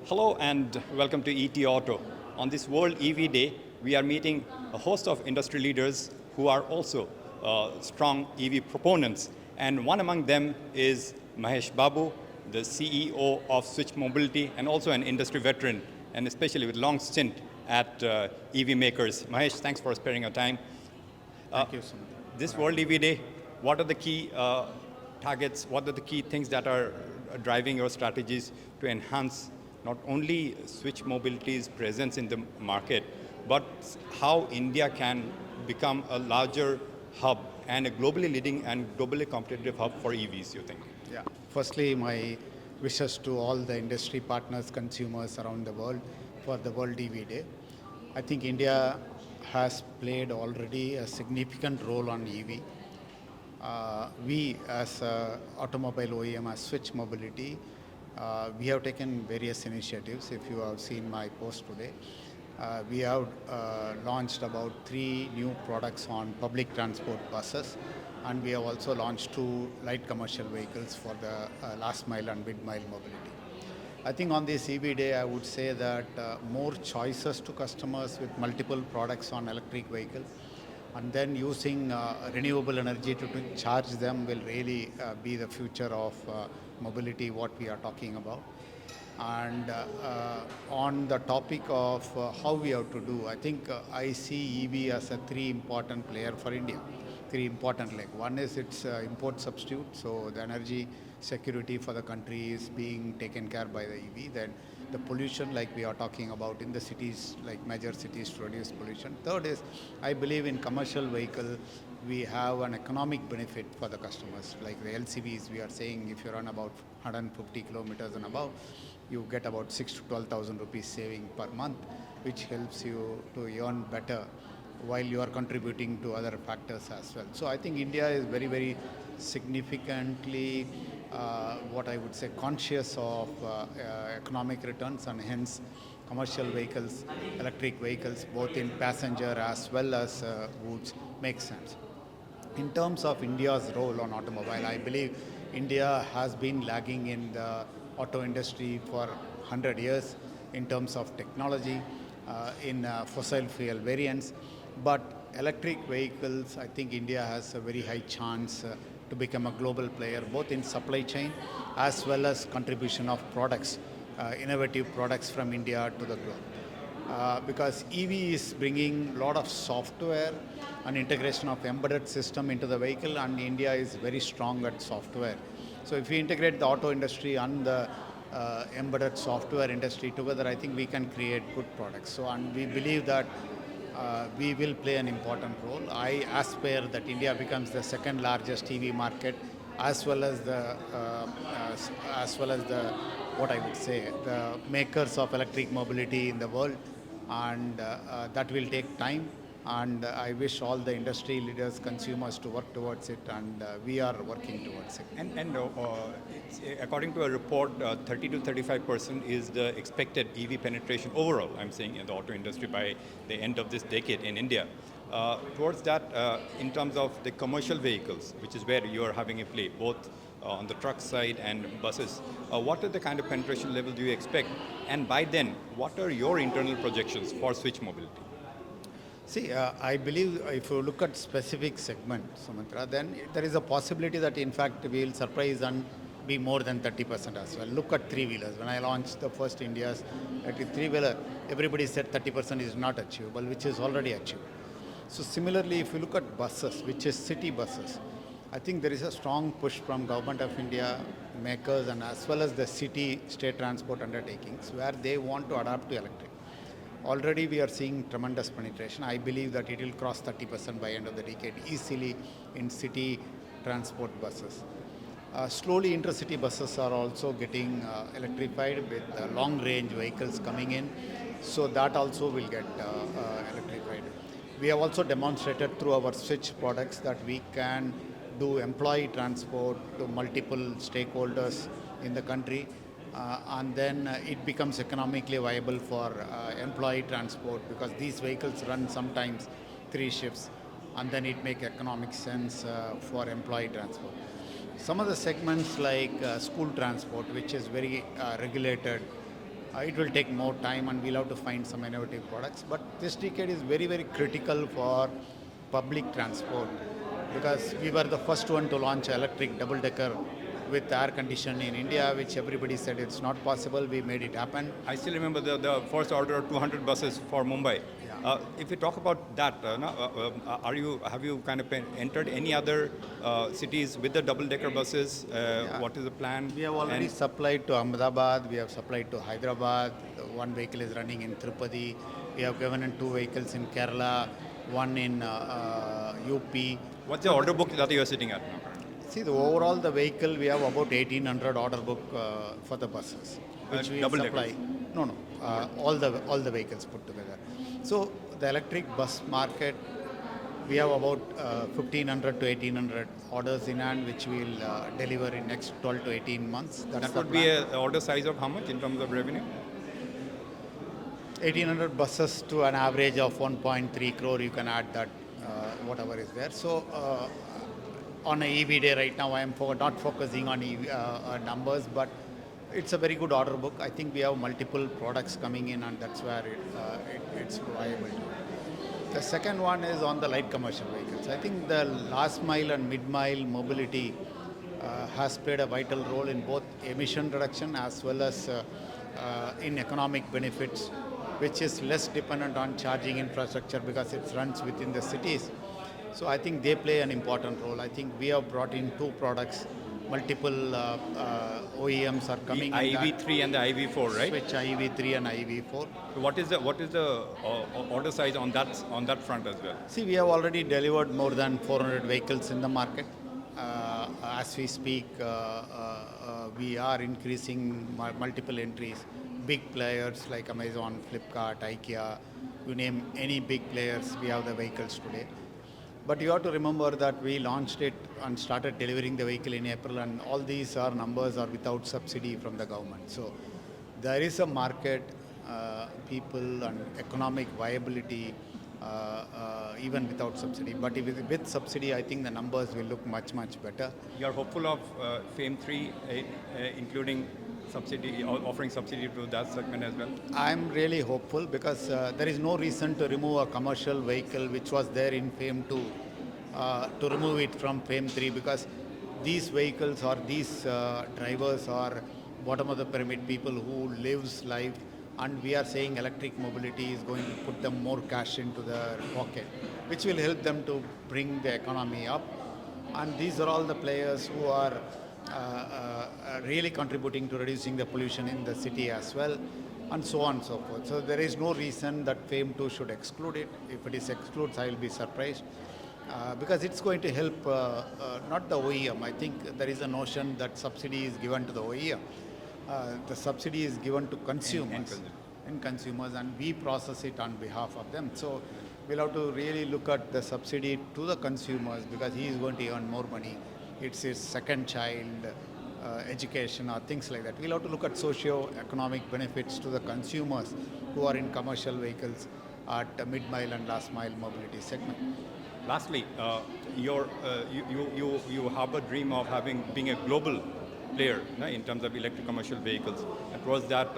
Hello and welcome to ET Auto. On this World EV Day, we are meeting a host of industry leaders who are also strong EV proponents. And one among them is Mahesh Babu, the CEO of Switch Mobility and also an industry veteran, and especially with long stint at EV makers. Mahesh, thanks for sparing your time. Thank you so much. This World EV Day, what are the key targets? What are the key things that are driving your strategies to enhance not only Switch Mobility's presence in the market, but how India can become a larger hub and a globally leading and globally competitive hub for EVs, you think? Yeah. Firstly, my wishes to all the industry partners, consumers around the world for the World EV Day. I think India has played already a significant role on EV. We as automobile OEM, as Switch Mobility, we have taken various initiatives. If you have seen my post today, we have launched about 3 new products on public transport buses, and we have also launched 2 light commercial vehicles for the last mile and mid mile mobility. I think on this EV day, I would say that more choices to customers with multiple products on electric vehicles, and then using renewable energy to charge them will really be the future of mobility, what we are talking about. And on the topic of how we have to do, I think I see EV as a 3 important player for India. 3 important leg. One is its import substitute, so the energy security for the country is being taken care by the EV. Then the pollution, like we are talking about in the cities, like major cities to reduce pollution. Third is, I believe in commercial vehicle, we have an economic benefit for the customers. Like the LCVs, we are saying if you run about 150 kilometers and above, you get about 6,000 to 12,000 rupees saving per month, which helps you to earn better while you are contributing to other factors as well. So I think India is very, very significantly, what I would say, conscious of economic returns, and hence commercial vehicles, electric vehicles, both in passenger as well as goods, make sense. In terms of India's role on automobile, I believe India has been lagging in the auto industry for 100 years in terms of technology, in fossil fuel variants. But electric vehicles, I think India has a very high chance to become a global player, both in supply chain as well as contribution of products, innovative products from India to the globe. Because EV is bringing a lot of software and integration of embedded system into the vehicle, and India is very strong at software. So if we integrate the auto industry and the embedded software industry together, I think we can create good products. So, and we believe that we will play an important role. I aspire that India becomes the second largest EV market, as well as the what I would say, the makers of electric mobility in the world, and that will take time. And I wish all the industry leaders, consumers to work towards it, and we are working towards it. According to a report, 30 to 35% is the expected EV penetration overall, I'm saying, in the auto industry by the end of this decade in India. Towards that, in terms of the commercial vehicles, which is where you are having a play, both on the truck side and buses, what are the kind of penetration level do you expect? And by then, what are your internal projections for Switch Mobility? See, I believe if you look at specific segment, Sumitra, then there is a possibility that in fact we will surprise and be more than 30% as well. Look at 3-wheelers. When I launched the first India's 3-wheeler, everybody said 30% is not achievable, which is already achieved. So similarly, if you look at buses, which is city buses, I think there is a strong push from Government of India, makers, and as well as the city state transport undertakings, where they want to adapt to electric. Already we are seeing tremendous penetration. I believe that it will cross 30% by end of the decade easily in city transport buses. Slowly intercity buses are also getting electrified with long range vehicles coming in, so that also will get electrified. We have also demonstrated through our Switch products that we can do employee transport to multiple stakeholders in the country, and then it becomes economically viable for employee transport, because these vehicles run sometimes 3 shifts, and then it makes economic sense for employee transport. Some of the segments like school transport, which is very regulated, It will take more time and we'll have to find some innovative products. But this decade is very, very critical for public transport because we were the first one to launch electric double-decker with air condition in India, which everybody said it's not possible. We made it happen. I still remember the first order of 200 buses for Mumbai. Yeah. If you talk about that, have you kind of entered any other cities with the double-decker buses? Yeah. What is the plan? We have already And supplied to Ahmedabad, we have supplied to Hyderabad, one vehicle is running in Tirupati, we have given in two vehicles in Kerala, one in UP. what's the order book that you are sitting at now? See, the overall the vehicle, we have about 1800 order book for the buses, which we double supply. deckers? No, all the vehicles put together. So the electric bus market, we have about 1500 to 1800 orders in hand, which we will deliver in next 12 to 18 months. That's That the would be plan. an order size of how much in terms of revenue? 1800 buses to an average of 1.3 crore, you can add that whatever is there. So on a EV day right now, I am not focusing on EV, numbers, but it's a very good order book. I think we have multiple products coming in, and that's where it's viable. The second one is on the light commercial vehicles. I think the last mile and mid mile mobility has played a vital role in both emission reduction as well as in economic benefits, which is less dependent on charging infrastructure because it runs within the cities. So I think they play an important role. I think we have brought in two products. Multiple OEMs are coming The in that IV3 and the IV4, right? switch IV3 and IV4. So what is the order size on that front as well? See, we have already delivered more than 400 vehicles in the market. As we speak, we are increasing multiple entries. Big players like Amazon, Flipkart, IKEA, you name any big players, we have the vehicles today. But you have to remember that we launched it and started delivering the vehicle in April, and all these are numbers are without subsidy from the government. So there is a market, people, and economic viability even without subsidy. But if with subsidy, I think the numbers will look much, much better. You are hopeful of FAME 3 including subsidy, offering subsidy to that segment as well? I'm really hopeful because there is no reason to remove a commercial vehicle which was there in FAME 2 to remove it from FAME 3 because these vehicles or these drivers are bottom of the pyramid people who lives life, and we are saying electric mobility is going to put them more cash into their pocket, which will help them to bring the economy up. And these are all the players who are really contributing to reducing the pollution in the city as well, and so on and so forth. So there is no reason that FAME 2 should exclude it. If it is excluded, I will be surprised because it's going to help not the OEM. I think there is a notion that subsidy is given to the OEM. The subsidy is given to consumers, and we process it on behalf of them. So we'll have to really look at the subsidy to the consumers because he is going to earn more money. It's his second child, education or things like that. We'll have to look at socio-economic benefits to the consumers who are in commercial vehicles at the mid-mile and last-mile mobility segment. Lastly, you have a dream of being a global player in terms of electric commercial vehicles. Towards that,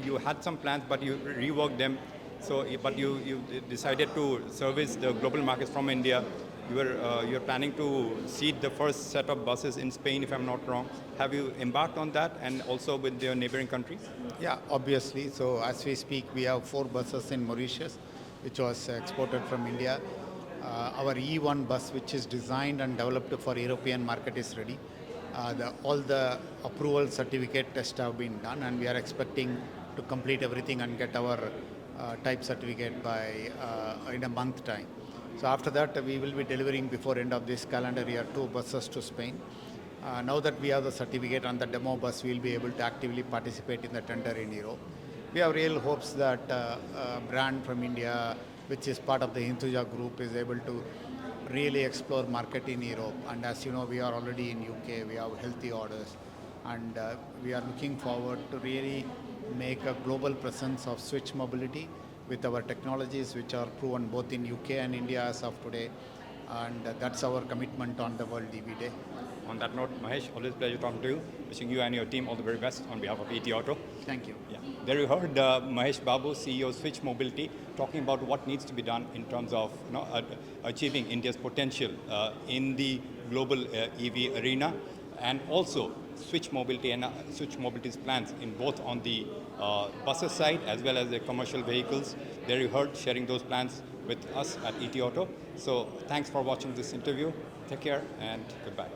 you had some plans, but you reworked them. So, but you decided to service the global markets from India. You're planning to seed the first set of buses in Spain, if I'm not wrong. Have you embarked on that, and also with your neighboring countries? Yeah, obviously. So as we speak, we have 4 buses in Mauritius, which was exported from India. Our E1 bus, which is designed and developed for European market, is ready. All the approval certificate tests have been done, and we are expecting to complete everything and get our type certificate by in a month time. So after that, we will be delivering before end of this calendar year 2 buses to Spain. Now that we have the certificate on the demo bus, we will be able to actively participate in the tender in Europe. We have real hopes that a brand from India, which is part of the Hinduja group, is able to really explore market in Europe. And as you know, we are already in UK, we have healthy orders, and we are looking forward to really make a global presence of switch mobility with our technologies, which are proven both in UK and India as of today. And that's our commitment on the World EV Day. On that note, Mahesh, always a pleasure talking to you. Wishing you and your team all the very best on behalf of ET Auto. Thank you. Yeah. There you heard Mahesh Babu, CEO of Switch Mobility, talking about what needs to be done in terms of achieving India's potential in the global EV arena, and also Switch Mobility and Switch Mobility's plans in both on the buses side as well as the commercial vehicles. There you heard sharing those plans with us at ET Auto. So thanks for watching this interview. Take care and goodbye.